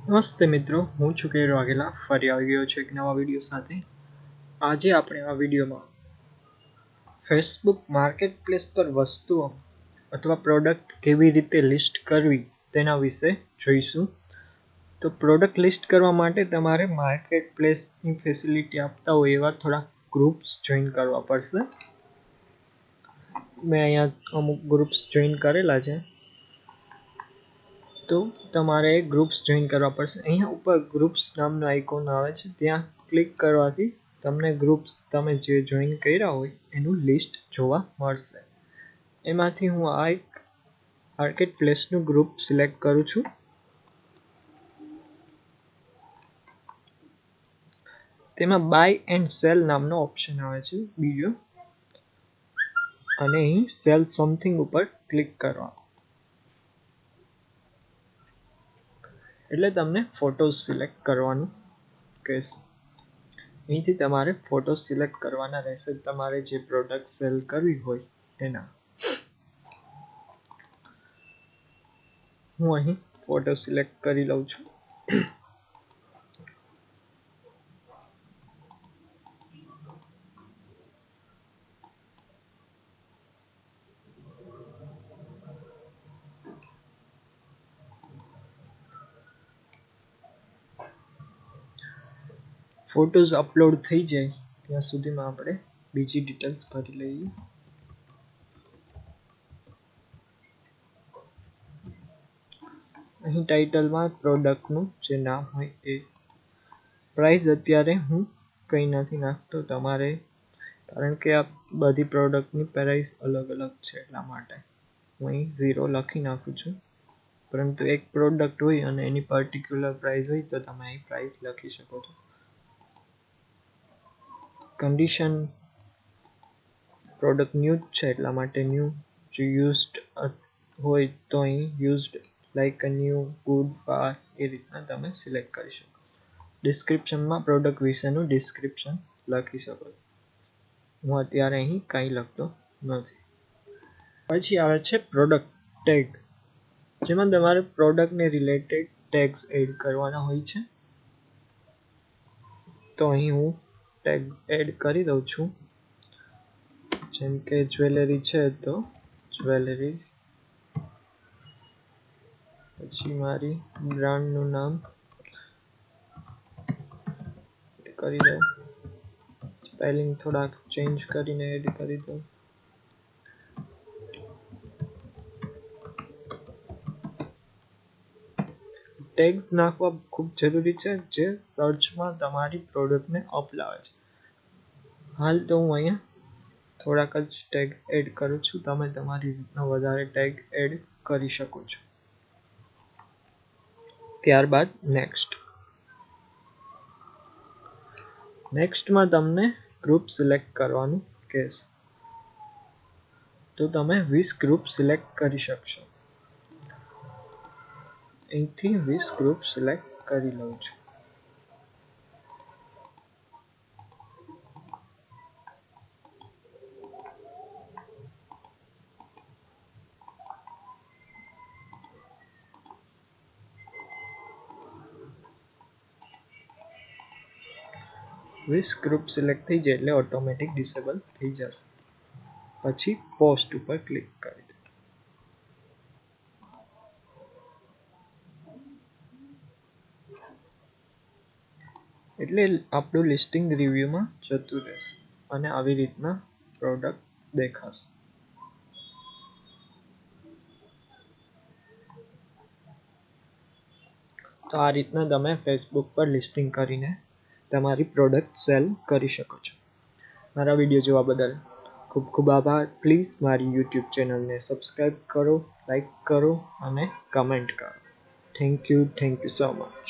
નમસ્તે મિત્રો, હું છું કેરો વાઘેલા. ફરી આવી ગયો છે એક નવા વિડીયો સાથે. આજે આપણે આ વિડીયોમાં ફેસબુક માર્કેટ પ્લેસ પર વસ્તુઓ અથવા પ્રોડક્ટ કેવી રીતે લિસ્ટ કરવી તેના વિશે જોઈશું. તો પ્રોડક્ટ લિસ્ટ કરવા માટે તમારે માર્કેટ પ્લેસની ફેસિલિટી આપતા હોય એવા થોડા ગ્રુપ્સ જોઈન કરવા પડશે. મેં અહીંયા અમુક ગ્રુપ્સ જોઈન કરેલા છે, તો તમારે ગ્રુપ્સ જોઈન કરવા પડશે. અહીંયા ઉપર ગ્રુપ્સ નામનો આઇકોન આવે છે, ત્યાં ક્લિક કરવાથી તમને ગ્રુપ્સ તમે જે જોઈન કર્યા હોય એનું લિસ્ટ જોવા મળશે. એમાંથી હું આ એક માર્કેટ પ્લેસનું ગ્રુપ સિલેક્ટ કરું છું. તેમાં બાય એન્ડ સેલ નામનો ઓપ્શન આવે છે બીજો, અને અહીં સેલ સમથિંગ ઉપર ક્લિક કરવાનું એટલે તમને ફોટોઝ સિલેક્ટ કરવાનું કહેશે. અહીંથી તમારે ફોટોઝ સિલેક્ટ કરવાના રહેશે તમારે જે પ્રોડક્ટ સેલ કરવી હોય એના. હું અહીં ફોટો સિલેક્ટ કરી લઉં છું. ફોટોઝ અપલોડ થઈ જાય ત્યાં સુધીમાં આપણે બીજી ડિટેલ્સ ભરી લઈએ. અહીં ટાઇટલમાં પ્રોડક્ટનું જે નામ હોય એ. પ્રાઇસ અત્યારે હું કંઈ નથી નાખતો તમારે, કારણ કે આ બધી પ્રોડક્ટની પ્રાઇસ અલગ અલગ છે એટલા માટે હું અહીં 0 લખી નાખું છું. પરંતુ એક પ્રોડક્ટ હોય અને એની પર્ટિક્યુલર પ્રાઇસ હોય તો તમે અહીં પ્રાઇસ લખી શકો છો. કન્ડિશન પ્રોડક્ટ ન્યૂ છે એટલા માટે ન્યૂ, જો યુઝડ હોય તો અહીં used like a new, good, બાર એ રીતના તમે સિલેક્ટ કરી શકો. ડિસ્ક્રિપ્શનમાં પ્રોડક્ટ વિશેનું ડિસ્ક્રિપ્શન લખી શકો. હું અત્યારે અહીં કંઈ લખતો નથી. પછી આવે છે પ્રોડક્ટ ટેગ, જેમાં તમારે પ્રોડક્ટને રિલેટેડ ટેગ્સ એડ કરવાના હોય છે. તો અહીં હું ટેગ એડ કરી દઉં છું. જેમ કે જ્વેલરી છે તો જ્વેલરી, પછી મારી બ્રાન્ડનું નામ કરી દઉં, સ્પેલિંગ થોડાક ચેન્જ કરીને એડ કરી દઉં. ટેગ્સ નાખવા ખૂબ જરૂરી છે જે સર્ચમાં તમારી પ્રોડક્ટને અપ લાવે છે. હાલ તો હું અહીંયા થોડાક જ ટેગ એડ કરું છું, તમે તમારી રીતના વધારે ટેગ એડ કરી શકો છો. ત્યારબાદ નેક્સ્ટમાં તમને ગ્રુપ સિલેક્ટ કરવાનું કહેશે, તો તમે 20 ગ્રુપ સિલેક્ટ કરી શકશો. અહીંથી 20 ગ્રુપ સિલેક્ટ કરી લઉં છું. ગ્રુપ સિલેક્ટ થઈ જાય એટલે ઓટોમેટિક ડિસેબલ થઈ જશે. પછી પોસ્ટ ઉપર ક્લિક કરી દો એટલે આપણું લિસ્ટિંગ રિવ્યુમાં જતું રહેશે અને આવી રીતના પ્રોડક્ટ દેખાશે. તો આ રીતના તમે ફેસબુક પર લિસ્ટિંગ કરીને તમારી પ્રોડક્ટ સેલ કરી શકો છો. મારા વિડીયો જોવા બદલ ખૂબ ખૂબ આભાર. પ્લીઝ મારી યુટ્યુબ ચેનલને સબસ્ક્રાઈબ કરો, લાઈક કરો અને કમેન્ટ કરો. Thank you so much.